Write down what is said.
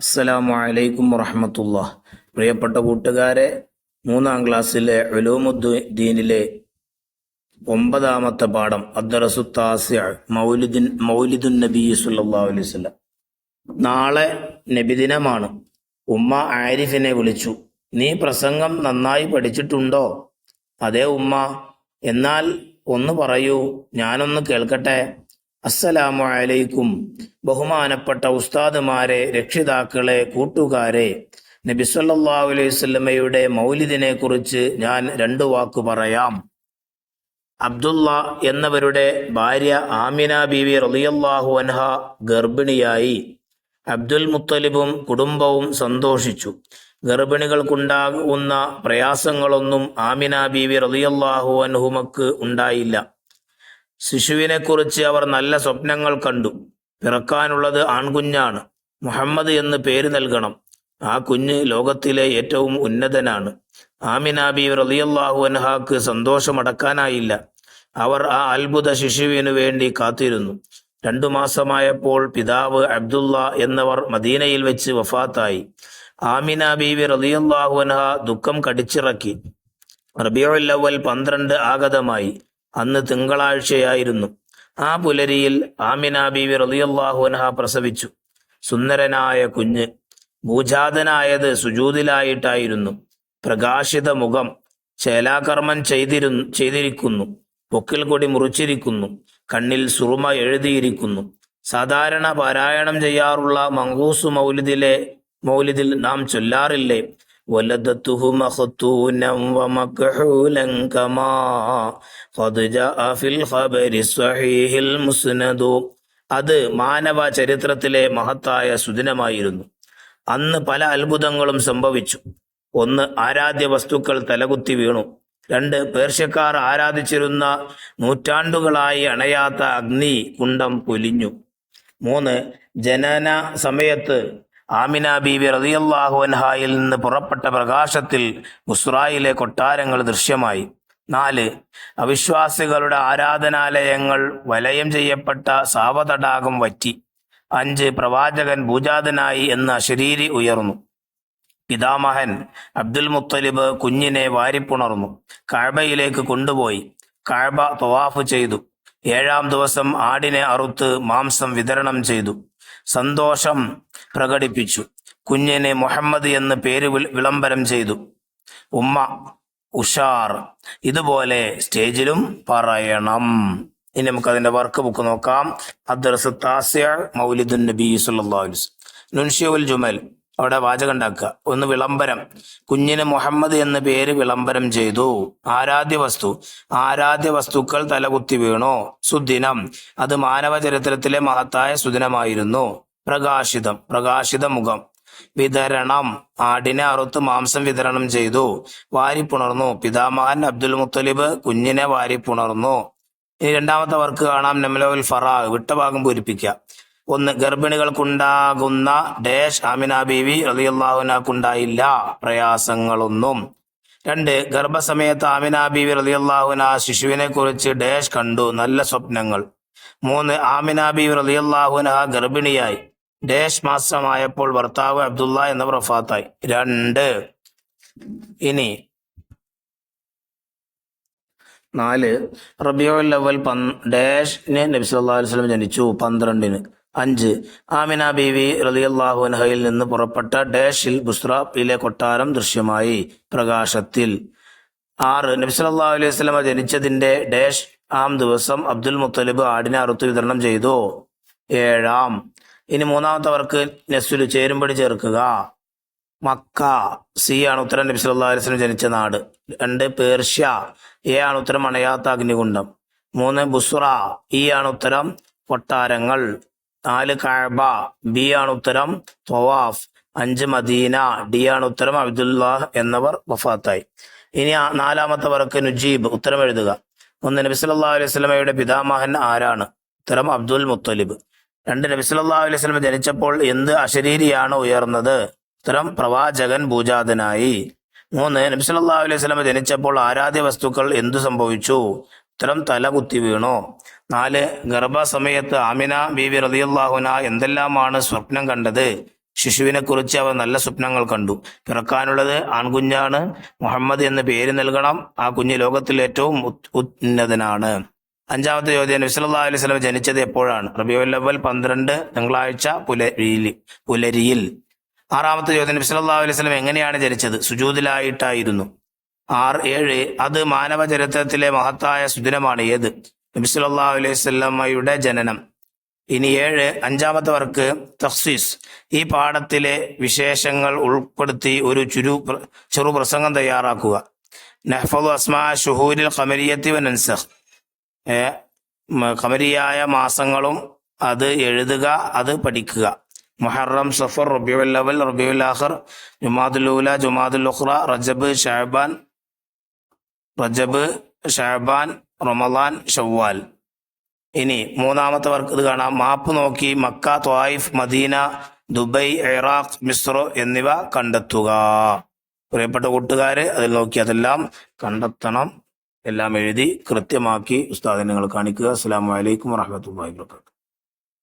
അസ്സലാമു അലൈക്കും വറഹ്മത്തുള്ളാഹി. പ്രിയപ്പെട്ട കൂട്ടുകാരെ, 3-ാം ക്ലാസ്സിലെ ഉലൂമുദ്ദീനിലെ 9-ാമത്തെ പാഠം അദ്ദറസു താസിഅ മൗലിദുൻ നബി സല്ലല്ലാഹു അലൈഹി വസല്ലം. നാളെ നബിദിനമാണ്. ഉമ്മ ആരിഫിനെ വിളിച്ചു. നീ പ്രസംഗം നന്നായി പഠിച്ചിട്ടുണ്ടോ? അതേ ഉമ്മ. എന്നാൽ ഒന്ന് പറയൂ, ഞാനൊന്ന് കേൾക്കട്ടെ. അസ്സലാമു അലൈക്കും. ബഹുമാനപ്പെട്ട ഉസ്താദുമാരെ, രക്ഷിതാക്കളെ, കൂട്ടുകാരെ, നബി സല്ലല്ലാഹു അലൈഹി വസല്ലമയുടെ മൗലിദിനെ കുറിച്ച് ഞാൻ 2 വാക്ക് പറയാം. അബ്ദുള്ള എന്നവരുടെ ഭാര്യ ആമിന ബീവി റളിയല്ലാഹു അൻഹ ഗർഭിണിയായി. അബ്ദുൽ മുത്തലിബും കുടുംബവും സന്തോഷിച്ചു. ഗർഭിണികൾക്കുണ്ടാകുന്ന പ്രയാസങ്ങളൊന്നും ആമിന ബീവി റളിയല്ലാഹു അൻഹുമക്ക് ഉണ്ടായില്ല. ശിശുവിനെക്കുറിച്ച് അവർ നല്ല സ്വപ്നങ്ങൾ കണ്ടു. പിറക്കാനുള്ളത് ആൺകുഞ്ഞാണ്. മുഹമ്മദ് എന്ന് പേര് നൽകണം. ആ കുഞ്ഞ് ലോകത്തിലെ ഏറ്റവും ഉന്നതനാണ്. ആമിന ബീവി റളിയല്ലാഹു അൻഹാക്ക് സന്തോഷമടക്കാനായില്ല. അവർ ആ അത്ഭുത ശിശുവിനു വേണ്ടി കാത്തിരുന്നു. 2 മാസമായപ്പോൾ പിതാവ് അബ്ദുള്ള എന്നവർ മദീനയിൽ വെച്ച് വഫാത്തായി. ആമിന ബീവി റളിയല്ലാഹു അൻഹ ദുഃഖം കടിച്ചിറക്കി. റബീഉൽ അവ്വൽ 12 ആഗതമായി. അന്ന് തിങ്കളാഴ്ചയായിരുന്നു. ആ പുലരിയിൽ ആമിന ബീവി റളിയല്ലാഹു അൻഹ പ്രസവിച്ചു. സുന്ദരനായ കുഞ്ഞ്. ഭൂജാതനായത് സുജൂദിലായിട്ടായിരുന്നു. പ്രകാശിത മുഖം. ചേലാകർമ്മം ചെയ്തിരിക്കുന്നു. പൊക്കിൽ കൊടി മുറിച്ചിരിക്കുന്നു. കണ്ണിൽ സുറുമ എഴുതിയിരിക്കുന്നു. സാധാരണ പാരായണം ചെയ്യാറുള്ള മങ്കൂസ് മൗലിദിൽ നാം ചൊല്ലാറില്ലേ, വലദത്തുഹു മഖ്തൂനം വമക്ഹൂലൻ കമാ ഖദ് ജാഅ ഫിൽ ഖബരി സ്വഹീഹിൽ മുസ്നദു. അത് മാനവ ചരിത്രത്തിലെ മഹത്തായ സുദിനമായിരുന്നു. അന്ന് പല അത്ഭുതങ്ങളും സംഭവിച്ചു. 1. ആരാധ്യ വസ്തുക്കൾ തലകുത്തി വീണു. 2. പേർഷ്യക്കാർ ആരാധിച്ചിരുന്ന നൂറ്റാണ്ടുകളായി അണയാത്ത അഗ്നി കുണ്ഡം പൊലിഞ്ഞു. 3. ജനന സമയത്ത് ആമിന ബീവി റളിയല്ലാഹു അൻഹായിൽ നിന്ന് പുറപ്പെട്ട പ്രകാശത്തിൽ ബുസ്രായിലെ കൊട്ടാരങ്ങൾ ദൃശ്യമായി. 4. അവിശ്വാസികളുടെ ആരാധനാലയങ്ങൾ വലയം ചെയ്യപ്പെട്ട സാവതടാകം വറ്റി. 5. പ്രവാചകൻ ഭൂജാതനായി എന്ന അശരീരി ഉയർന്നു. പിതാമഹൻ അബ്ദുൽ മുത്തലിബ് കുഞ്ഞിനെ വാരിപ്പുണർന്നു. കഅബയിലേക്ക് കൊണ്ടുപോയി. കഅബ തവാഫ് ചെയ്തു. 7-ാം ദിവസം ആടിനെ അറുത്ത് മാംസം വിതരണം ചെയ്തു. സന്തോഷം പ്രകടിപ്പിച്ചു. കുഞ്ഞിനെ മുഹമ്മദ് എന്ന് പേര് വിളംബരം ചെയ്തു. ഉമ്മ ഉഷാർ. ഇതുപോലെ സ്റ്റേജിലും പറയണം. ഇനി നമുക്ക് അതിന്റെ വർക്ക് ബുക്ക് നോക്കാം. അദ്ദർസു താസിഅ മൗലിദുൻ നബി സല്ലല്ലാഹു അലൈഹി വസല്ലം. നുൻഷിഉൽ ജുമൽ. അവിടെ വാചകം ഉണ്ടാക്കുക. 1. വിളംബരം. കുഞ്ഞിന് മുഹമ്മദ് എന്ന പേര് വിളംബരം ചെയ്തു. ആരാധ്യ വസ്തുക്കൾ തലകുത്തി വീണു. സുദിനം. അത് മാനവ ചരിത്രത്തിലെ മഹത്തായ സുദിനമായിരുന്നു. പ്രകാശിത മുഖം. വിതരണം. ആടിനെ അറുത്ത് മാംസം വിതരണം ചെയ്തു. വാരിപ്പുണർന്നു. പിതാമഹൻ അബ്ദുൽ മുത്തലിബ് കുഞ്ഞിനെ വാരിപ്പുണർന്നു. ഇനി 2-ാമത്തെ വർക്ക് കാണാം. നംലഉൽ ഫറാഗ്. വിട്ട ഭാഗം പൂരിപ്പിക്കുക. 1. ഗർഭിണികൾക്കുണ്ടാകുന്ന ഡാഷ് ആമിന ബീവി റളിയല്ലാഹു അൻഹക്കുണ്ടായില്ല പ്രയാസങ്ങളൊന്നും. 2. ഗർഭസമയത്ത് ആമിന ബീവി റളിയല്ലാഹു അൻഹ ശിശുവിനെ കുറിച്ച് ഡാഷ് കണ്ടു നല്ല സ്വപ്നങ്ങൾ. 3. ആമിന ബീവി റളിയല്ലാഹു അൻഹ ഗർഭിണിയായി. ഡാഷ് മാസമായപ്പോൾ ഭർത്താവ് അബ്ദുള്ള എന്നവർ വഫാത്തായി. 2. ഇനി 4. റബീഉൽ അവ്വൽ ഡാഷിന് നബി സല്ലല്ലാഹു അലൈഹി വസല്ലം ജനിച്ചു 12-ന്. 5. ആമിന ബീവി റളിയല്ലാഹു അൻഹയിൽ നിന്ന് പുറപ്പെട്ട ഡാഷിൽ ബുസ്രയിലെ കൊട്ടാരം ദൃശ്യമായി പ്രകാശത്തിൽ. 6. നബി സല്ലല്ലാഹു അലൈഹി വസല്ലം ജനിച്ചതിന്റെ ഡാഷ് ആം ദിവസം അബ്ദുൽ മുത്തലിബ് ആടിനെ അറുത്ത് വിതരണം ചെയ്തു. 7. ഇനി 3-ാമത്തെ വർക്ക് നെസ്സുല് ചേരുംപടി ചേർക്കുക. മക്ക. സി ആണ് ഉത്തരം. നബി സല്ലല്ലാഹു അലൈഹി വസല്ലം ജനിച്ച നാട്. 2. പേർഷ്യ. എ ആണ് ഉത്തരം. അണയാത്ത അഗ്നികുണ്ഡം. 3. ബുസ്ര. ഇ ആണ് ഉത്തരം. കൊട്ടാരങ്ങൾ. 4. കഅബ. ബി ആണ് ഉത്തരം. തവാഫ്. 5. മദീന. ഡി ആണ് ഉത്തരം. അബ്ദുല്ല എന്നവർ വഫാത്തായി. ഇനി 4-ാമത്തെ വർക്ക് നുജീബ്. ഉത്തരം എഴുതുക. 1. നബി സല്ലല്ലാഹു അലൈഹി വസല്ലമയുടെ പിതാമഹൻ ആരാണ്? ഉത്തരം അബ്ദുൽ മുത്തലിബ്. 2. നബി സല്ലല്ലാഹു അലൈഹി വസല്ലം ജനിച്ചപ്പോൾ എന്ത് അശരീരിയാണ് ഉയർന്നത്? ഉത്തരം പ്രവാചകൻ ഭൂജാതനായി. 3. നബി സല്ലല്ലാഹു അലൈഹി വസല്ലം ജനിച്ചപ്പോൾ ആരാധ്യ വസ്തുക്കൾ എന്തു സംഭവിച്ചു? ഉത്തരം തല കുത്തി വീണു. 4. ഗർഭസമയത്ത് ആമിന ബീവി റളിയല്ലാഹു അൻഹ എന്തെല്ലാമാണ് സ്വപ്നം കണ്ടത്? ശിശുവിനെ കുറിച്ച് അവർ നല്ല സ്വപ്നങ്ങൾ കണ്ടു. പിറക്കാനുള്ളത് ആൺകുഞ്ഞാണ്. മുഹമ്മദ് എന്ന് പേര് നൽകണം. ആ കുഞ്ഞ് ലോകത്തിൽ ഏറ്റവും ഉന്നതനാണ്. അഞ്ചാമത്തെ ചോദ്യം, നബി സല്ലല്ലാഹു അലൈഹി വസല്ലം ജനിച്ചത് എപ്പോഴാണ്? റബീഉൽ അവ്വൽ 12 തിങ്കളാഴ്ച പുലരിയിൽ. ആറാമത്തെ ചോദ്യം, നബി സല്ലല്ലാഹു അലൈഹി വസല്ലം എങ്ങനെയാണ് ജനിച്ചത്? സുജൂദിലായിട്ടായിരുന്നു. 7 അത് മാനവ ചരിത്രത്തിലെ മഹത്തായ സുദിനമാണ്. ഏത്? നബി സല്ലല്ലാഹു അലൈഹി വസല്ലമയുടെ ജനനം. ഇനി 7 അഞ്ചാമത്തെ വർക്ക് തഖ്സീസ്. ഈ പാഠത്തിലെ വിശേഷങ്ങൾ ഉൾപ്പെടുത്തി ഒരു ചെറു പ്രസംഗം തയ്യാറാക്കുക. നഹ്ഫദു അസ്മാ ശുഹൂരിൽ ഖമരിയത്തി വ നൻസഖ്. ഖമരിയായ മാസങ്ങളും അത് എഴുതുക, അത് പഠിക്കുക. മുഹറം, സഫർ, റബീഉൽ അവ്വൽ, റബീഉൽ ആഖിർ, ജുമാദുൽ ഊല, ജുമാദുൽ ഉഖ്റ, റജബ്, ഷഅബാൻ, റമളാൻ, ശവ്വാൽ. ഇനി മൂന്നാമത്തെ വർക്ക് ഇത് കാണാം. മാപ്പ് നോക്കി Mecca, Taif, Medina, Dubai, Iraq, മിസ്ർ എന്നിവ കണ്ടെത്തുക. പ്രിയപ്പെട്ട കൂട്ടുകാര്, അതിൽ നോക്കി അതെല്ലാം കണ്ടെത്തണം. എല്ലാം എഴുതി കൃത്യമാക്കി ഉസ്താദിനെ നിങ്ങൾ കാണിക്കുക. അസ്സലാമു അലൈക്കും വറഹ്മത്തുള്ളാഹി വബറകാതുഹു.